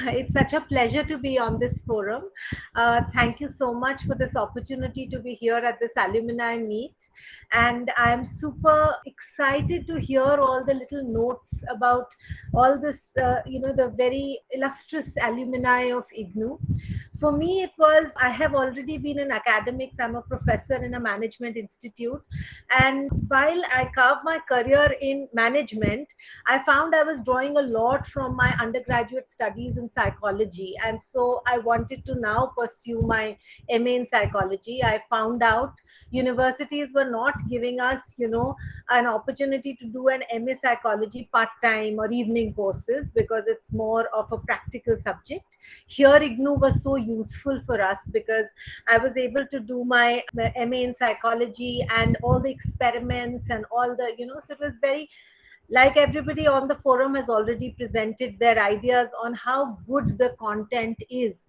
It's such a pleasure to be on this forum. Thank you so much for this opportunity to be here at this alumni meet. And I'm super excited to hear all the little notes about all this, the very illustrious alumni of IGNOU. For me, it was, I have already been in academics. I'm a professor in a management institute. And while I carved my career in management, I found I was drawing a lot from my undergraduate studies in psychology. And so I wanted to now pursue my MA in psychology. I found out universities were not giving us, an opportunity to do an MA psychology part time or evening courses because it's more of a practical subject. Here, IGNOU was so useful for us because I was able to do my MA in psychology and all the experiments and all the, so it was very, like everybody on the forum has already presented their ideas on how good the content is.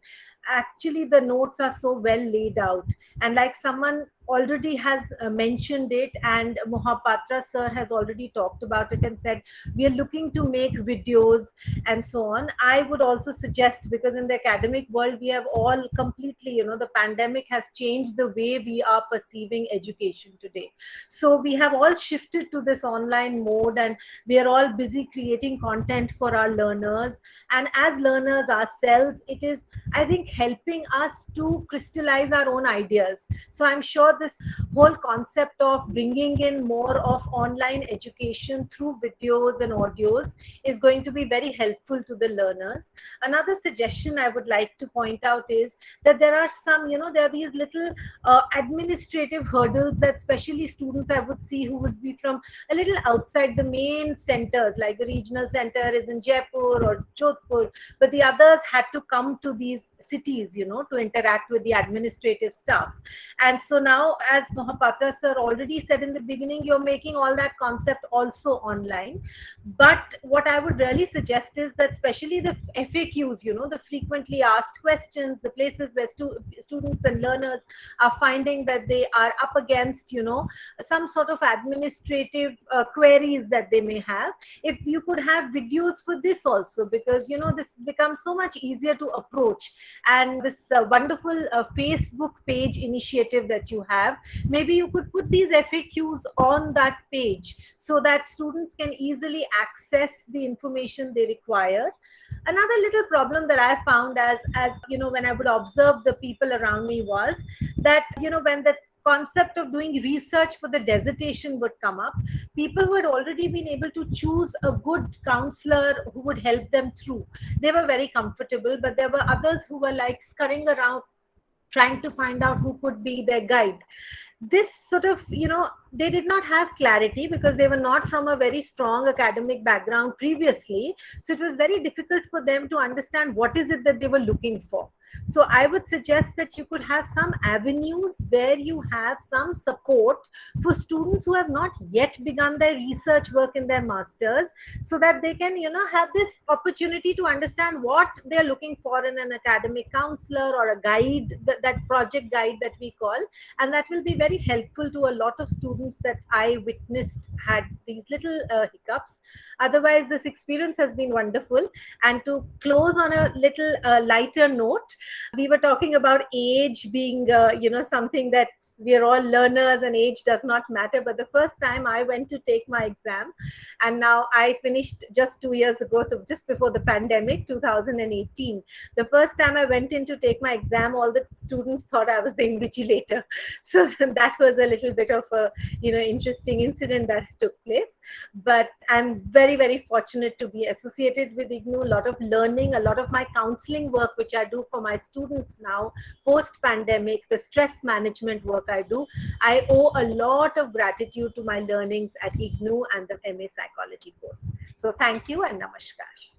Actually, the notes are so well laid out. And like someone already has mentioned it, and Mohapatra sir has already talked about it and said, we are looking to make videos and so on. I would also suggest, because in the academic world, we have all completely, the pandemic has changed the way we are perceiving education today. So we have all shifted to this online mode, and we are all busy creating content for our learners. And as learners ourselves, it is, I think, helping us to crystallize our own ideas. So I'm sure this whole concept of bringing in more of online education through videos and audios is going to be very helpful to the learners. Another suggestion I would like to point out is that there are some, there are these little administrative hurdles that especially students I would see who would be from a little outside the main centers, like the regional center is in Jaipur or Jodhpur, but the others had to come to these cities, to interact with the administrative staff. And so now, as Mohapatra sir already said in the beginning, you're making all that concept also online. But what I would really suggest is that especially the FAQs, the frequently asked questions, the places where students and learners are finding that they are up against, some sort of administrative queries that they may have. If you could have videos for this also, because, this becomes so much easier to approach. And this wonderful Facebook page initiative that you have, maybe you could put these FAQs on that page so that students can easily access the information they require. Another little problem that I found as when I would observe the people around me was that, when the concept of doing research for the dissertation would come up, people who had already been able to choose a good counselor who would help them through, they were very comfortable. But there were others who were like scurrying around trying to find out who could be their guide. This sort of, they did not have clarity because they were not from a very strong academic background previously. So it was very difficult for them to understand what is it that they were looking for. So I would suggest that you could have some avenues where you have some support for students who have not yet begun their research work in their masters, so that they can, have this opportunity to understand what they're looking for in an academic counselor or a guide, that project guide that we call. And that will be very helpful to a lot of students that I witnessed had these little hiccups. Otherwise, this experience has been wonderful. And to close on a little lighter note, we were talking about age being, something that we are all learners and age does not matter. But the first time I went to take my exam, and now I finished just 2 years ago, so just before the pandemic, 2018. The first time I went in to take my exam, all the students thought I was the invigilator. So that was a little bit of a, interesting incident that took place. But I'm very, very fortunate to be associated with IGNOU. A lot of learning, a lot of my counseling work, which I do for my students now, post-pandemic, the stress management work I do, I owe a lot of gratitude to my learnings at IGNOU and the MA Psychology course. So thank you and namaskar.